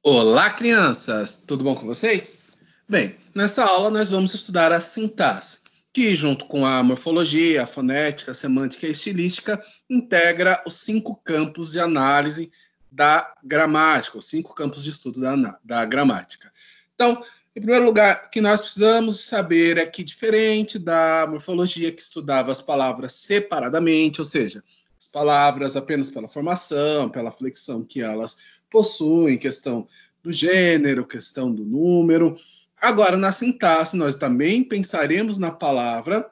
Olá, crianças! Tudo bom com vocês? Bem, nessa aula nós vamos estudar a sintaxe, que junto com a morfologia, a fonética, a semântica e a estilística, integra os 5 campos de análise da gramática, os 5 campos de estudo da gramática. Então, em primeiro lugar, o que nós precisamos saber é que, diferente da morfologia que estudava as palavras separadamente, ou seja, as palavras apenas pela formação, pela flexão que elas possuem, questão do gênero, questão do número. Agora, na sintaxe, nós também pensaremos na palavra,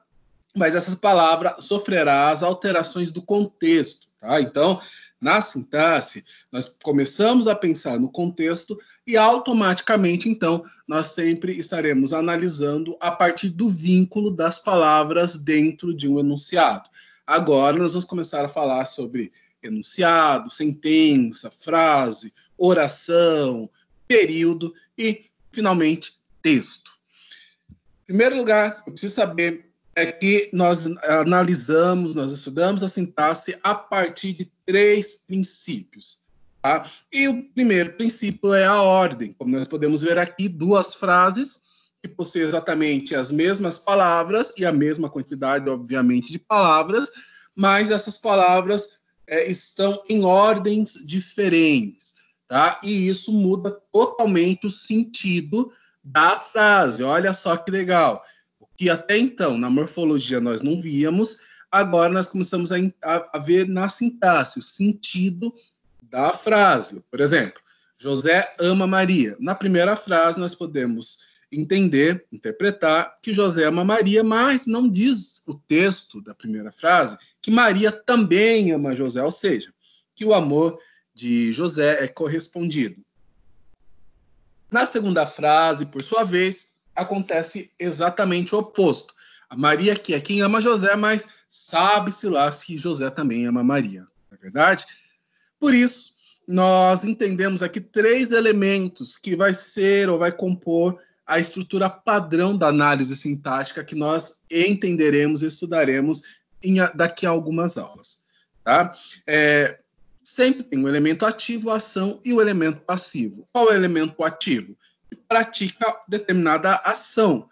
mas essa palavra sofrerá as alterações do contexto, tá? Então, na sintaxe, nós começamos a pensar no contexto e automaticamente, então, nós sempre estaremos analisando a partir do vínculo das palavras dentro de um enunciado. Agora, nós vamos começar a falar sobre enunciado, sentença, frase, oração, período e, finalmente, texto. Em primeiro lugar, eu preciso saber é que nós analisamos, nós estudamos a sintaxe a partir de 3 princípios. Tá? E o primeiro princípio é a ordem. Como nós podemos ver aqui, 2 frases que possuem exatamente as mesmas palavras e a mesma quantidade, obviamente, de palavras, mas essas palavras estão em ordens diferentes. Tá? E isso muda totalmente o sentido da frase. Olha só que legal. O que até então, na morfologia, nós não víamos, agora nós começamos a ver na sintaxe o sentido da frase. Por exemplo, José ama Maria. Na primeira frase, nós podemos entender, interpretar que José ama Maria, mas não diz o texto da primeira frase que Maria também ama José, ou seja, que o amor de José é correspondido. Na segunda frase, por sua vez, acontece exatamente o oposto. A Maria que é quem ama José, mas sabe-se lá se José também ama Maria, não é verdade? Por isso, nós entendemos aqui 3 elementos que vai ser ou vai compor a estrutura padrão da análise sintática que nós entenderemos e estudaremos daqui a algumas aulas. Tá? Sempre tem o elemento ativo, a ação e o elemento passivo. Qual é o elemento ativo? Que pratica determinada ação.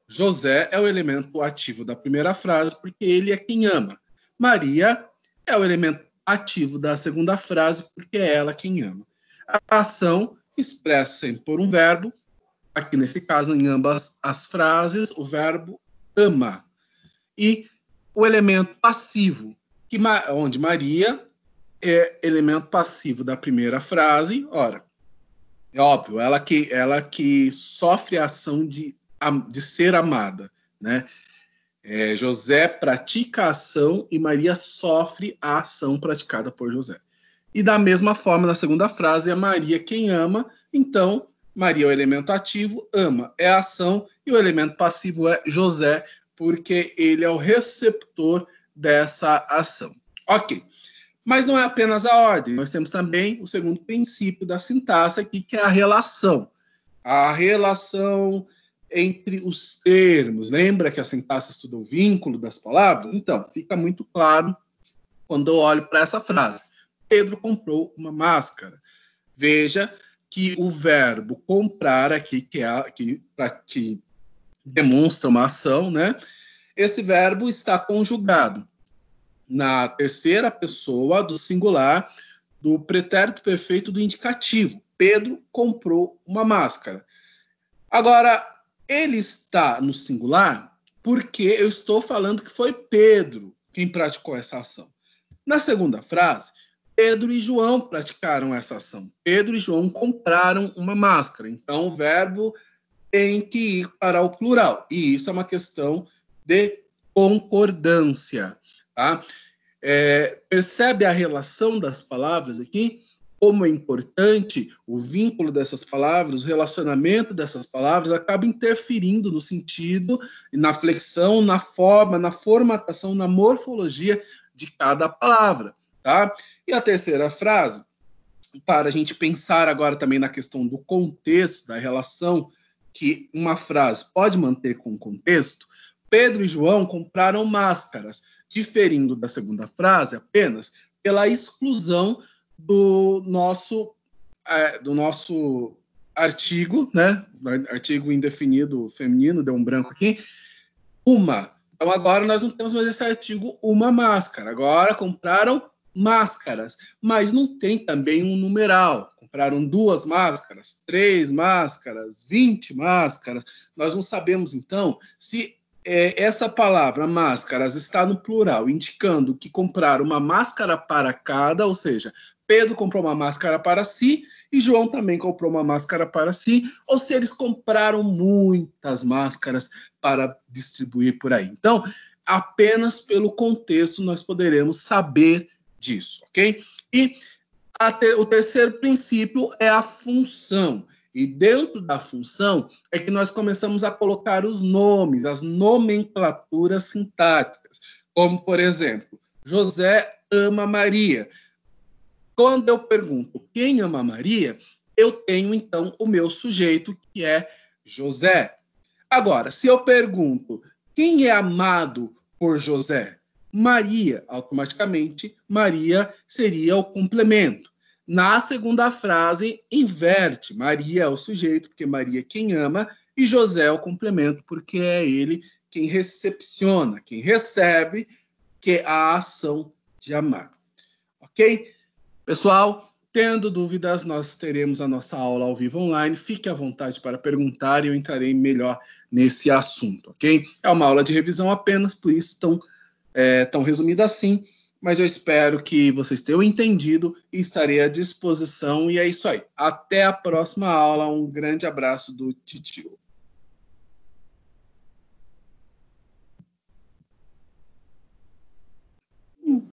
José é o elemento ativo da primeira frase porque ele é quem ama. Maria é o elemento ativo da segunda frase porque é ela quem ama. A ação expressa sempre por um verbo, aqui nesse caso em ambas as frases, o verbo ama. E o elemento passivo, onde Maria é elemento passivo da primeira frase, ora, é óbvio, ela que sofre a ação de ser amada, né? José pratica a ação e Maria sofre a ação praticada por José. E da mesma forma, na segunda frase, é Maria quem ama, então Maria é o elemento ativo, ama é a ação, e o elemento passivo é José, porque ele é o receptor dessa ação. Ok. Mas não é apenas a ordem, nós temos também o segundo princípio da sintaxe aqui, que é a relação. A relação entre os termos. Lembra que a sintaxe estuda o vínculo das palavras? Então, fica muito claro quando eu olho para essa frase. Pedro comprou uma máscara. Veja que o verbo comprar aqui, que demonstra uma ação, né? Esse verbo está conjugado na terceira pessoa do singular do pretérito perfeito do indicativo. Pedro comprou uma máscara. Agora, ele está no singular porque eu estou falando que foi Pedro quem praticou essa ação. Na segunda frase, Pedro e João praticaram essa ação. Pedro e João compraram uma máscara. Então, o verbo tem que ir para o plural. E isso é uma questão de concordância. Tá? Percebe a relação das palavras aqui? Como é importante o vínculo dessas palavras, o relacionamento dessas palavras acaba interferindo no sentido, na flexão, na forma, na formatação, na morfologia de cada palavra. Tá? E a terceira frase, para a gente pensar agora também na questão do contexto, da relação que uma frase pode manter com o contexto, Pedro e João compraram máscaras, diferindo da segunda frase apenas pela exclusão do nosso do nosso artigo, né? Artigo indefinido feminino, deu um branco aqui. Uma. Então agora nós não temos mais esse artigo uma máscara. Agora compraram máscaras, mas não tem também um numeral. Compraram 2 máscaras, 3 máscaras, 20 máscaras. Nós não sabemos, então, se essa palavra máscaras está no plural, indicando que compraram uma máscara para cada, ou seja, Pedro comprou uma máscara para si e João também comprou uma máscara para si, ou se eles compraram muitas máscaras para distribuir por aí. Então, apenas pelo contexto nós poderemos saber disso, ok? E o terceiro princípio é a função. E dentro da função é que nós começamos a colocar os nomes, as nomenclaturas sintáticas. Como, por exemplo, José ama Maria. Quando eu pergunto quem ama Maria, eu tenho, então, o meu sujeito, que é José. Agora, se eu pergunto quem é amado por José? Maria. Automaticamente, Maria seria o complemento. Na segunda frase, inverte. Maria é o sujeito, porque Maria é quem ama, e José é o complemento, porque é ele quem recepciona, quem recebe, que é a ação de amar. Ok? Pessoal, tendo dúvidas, nós teremos a nossa aula ao vivo online. Fique à vontade para perguntar e eu entrarei melhor nesse assunto, ok? É uma aula de revisão apenas, por isso tão resumida assim, mas eu espero que vocês tenham entendido e estarei à disposição. E é isso aí. Até a próxima aula. Um grande abraço do Titio.